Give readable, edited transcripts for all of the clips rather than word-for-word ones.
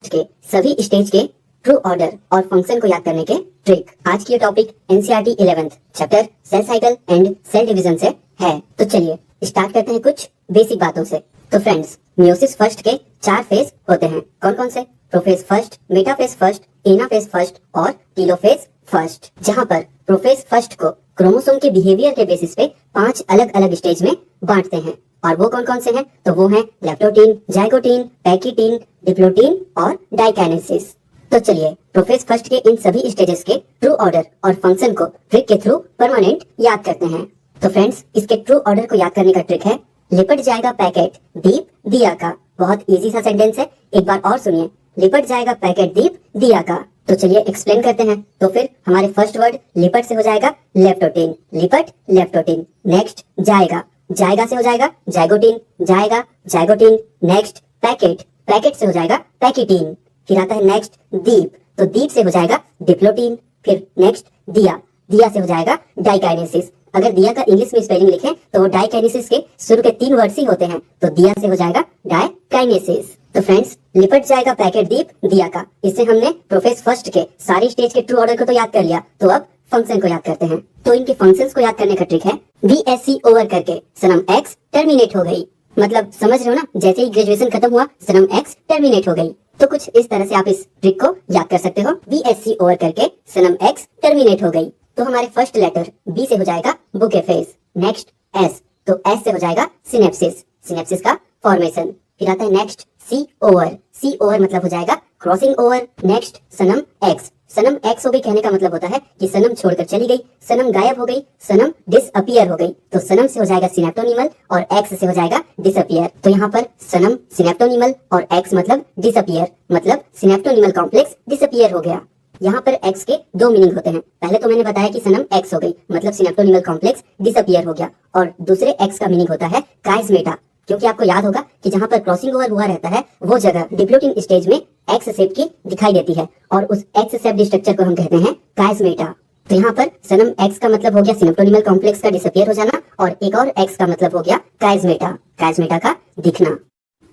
के सभी स्टेज के ट्रू ऑर्डर और फंक्शन को याद करने के ट्रिक। आज की ये topic NCERT 11th chapter cell cycle and cell division से है। तो चलिए स्टार्ट करते हैं कुछ बेसिक बातों से। तो फ्रेंड्स, मियोसिस फर्स्ट के 4 फेज होते हैं। कौन कौन से? Prophase first, metaphase first, anaphase first और टेलोफेज फर्स्ट। जहाँ पर प्रोफेज फर्स्ट को क्रोमोसोम के बिहेवियर के बेसिस पे 5 अलग अलग स्टेज में बांटते हैं। और वो कौन कौन से हैं? तो वो हैं लेप्टोटीन, जाइगोटीन, पैकिटीन, डिप्लोटीन और डाइकाइनेसिस। तो चलिए प्रोफेज फर्स्ट के इन सभी स्टेजेस के ट्रू ऑर्डर और फंक्शन को ट्रिक के थ्रू परमानेंट याद करते हैं। तो फ्रेंड्स, इसके ट्रू ऑर्डर को याद करने का ट्रिक है लिपट जाएगा पैकेट दीप दिया का। बहुत इजी सा सेंटेंस है, एक बार और सुनिए। लिपट जाएगा पैकेट दीप दिया का। तो चलिए एक्सप्लेन करते हैं। तो फिर हमारे फर्स्ट वर्ड लिपट से हो जाएगा लेप्टोटीन, लिपट लेप्टोटीन। नेक्स्ट जाएगा, जाएगा से हो जाएगा जाइगोटीन, जाएगा जाइगोटीन। नेक्स्ट पैकेट, पैकेट से हो जाएगा पैकिटीन। फिर आता है नेक्स्ट दीप, तो दीप से हो जाएगा डिप्लोटीन। फिर नेक्स्ट दिया, दिया से हो जाएगा डाइकाइनेसिस। अगर दिया का इंग्लिश में स्पेलिंग लिखें तो वो डाइकाइनेसिस के शुरू के 3 वर्ड्स ही होते हैं, तो दिया से हो जाएगा डाइकाइनेसिस। तो फ्रेंड्स, लिपट जाएगा पैकेट दीप दिया का। इससे हमने प्रोफेज फर्स्ट के सारी स्टेज के ट्रू ऑर्डर को तो याद कर लिया, तो अब फंक्शन को याद करते हैं। तो इनके फंक्शंस को याद करने का ट्रिक है VSC ओवर करके सनम X टर्मिनेट हो गई। मतलब समझ रहे हो ना, जैसे ही ग्रेजुएशन खत्म हुआ सनम X टर्मिनेट हो गई। तो कुछ इस तरह से आप इस ट्रिक को याद कर सकते हो। VSC ओवर करके सनम X टर्मिनेट हो गई। तो हमारे फर्स्ट लेटर B से हो जाएगा बुकेफेज। नेक्स्ट S, तो S से हो जाएगा सिनेप्सिस, सिनेप्सिस का फॉर्मेशन। फिर आता है next C over, C over मतलब हो जाएगा क्रॉसिंग ओवर। नेक्स्ट सनम X, सनम X हो गई कहने का मतलब होता है कि सनम छोड़कर चली गई, सनम गायब हो गई, सनम डिसअपियर हो गई। तो सनम से हो जाएगा सिनेप्टोनिमल और X से हो जाएगा डिसअपियर। तो यहाँ पर सनम सिनेप्टोनिमल और X मतलब डिसअपियर, मतलब सिनेप्टोनिमल कॉम्प्लेक्स डिसअपियर हो गया। यहाँ पर X के 2 मीनिंग होते हैं। पहले तो मैंने बताया कि सनम X हो गई मतलब सिनेप्टोनिमल कॉम्प्लेक्स डिसअपियर हो गया, और दूसरे X का मीनिंग होता है काइस्मेटा, क्योंकि आपको याद होगा कि जहाँ पर क्रॉसिंग ओवर हुआ रहता है वो जगह डिप्लोटिंग स्टेज में X शेप की दिखाई देती है, और उस X शेप स्ट्रक्चर को हम कहते हैं काइस्मेटा। तो यहाँ पर सनम X का मतलब हो गया सिनेप्टोनिमल कॉम्प्लेक्स का डिसअपियर हो जाना, और एक और X का मतलब हो गया काइस्मेटा, काइस्मेटा का दिखना।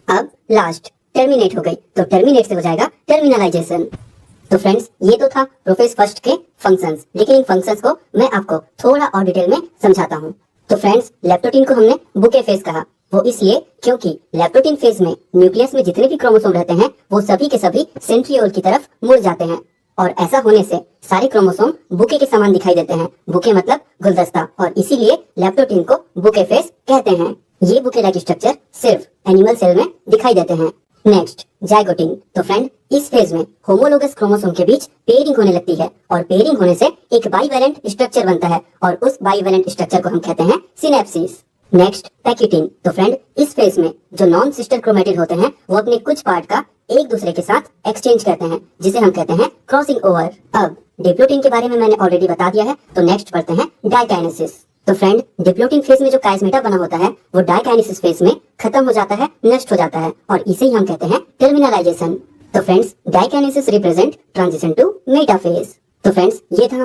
अब लास्ट टर्मिनेट हो गई, तो टर्मिनेट से हो जाएगा टर्मिनलाइजेशन। तो फ्रेंड्स, ये तो था प्रोफेज फर्स्ट के फंक्शंस, लेकिन इन फंक्शंस को मैं आपको थोड़ा और डिटेल में समझाता हूँ। तो फ्रेंड्स, लेप्टोटीन को हमने बुके फेज कहा, वो इसलिए क्योंकि लेप्टोटीन फेज में न्यूक्लियस में जितने भी क्रोमोसोम रहते हैं वो सभी के सभी सेंट्रियोल की तरफ मुड़ जाते हैं, और ऐसा होने से सारे क्रोमोसोम बुके के समान दिखाई देते हैं। बुके मतलब गुलदस्ता, और इसीलिए लेप्टोटीन को बुके फेज कहते हैं। ये बुके लाइक स्ट्रक्चर सिर्फ एनिमल सेल में दिखाई देते हैं। Next zygotene. तो फ्रेंड, इस फेज में होमोलोगस क्रोमोसोम के बीच पेयरिंग होने लगती है, और पेयरिंग होने से एक बाइवेलेंट स्ट्रक्चर बनता है, और उस बाइवेलेंट स्ट्रक्चर को हम कहते हैं सिनेप्सिस। नेक्स्ट पैकिटीन। तो फ्रेंड, इस फेज में जो नॉन सिस्टर क्रोमेटिड होते हैं वो अपने कुछ पार्ट का एक दूसरे के साथ एक्सचेंज करते हैं, जिसे हम कहते हैं क्रॉसिंग ओवर। अब डिप्लोटीन के बारे में मैंने ऑलरेडी बता दिया है, तो नेक्स्ट पढ़ते हैं डाइकाइनेसिस। तो फ्रेंड, डिप्लोटीन फेज में जो काइस्मेटा बना होता है वो डाइकाइनेसिस फेज में खत्म हो जाता है, नष्ट हो जाता है, और इसे ही हम कहते हैं टर्मिनलाइजेशन। तो friends, diakinesis represent transition to metaphase. तो फ्रेंड्स, ये था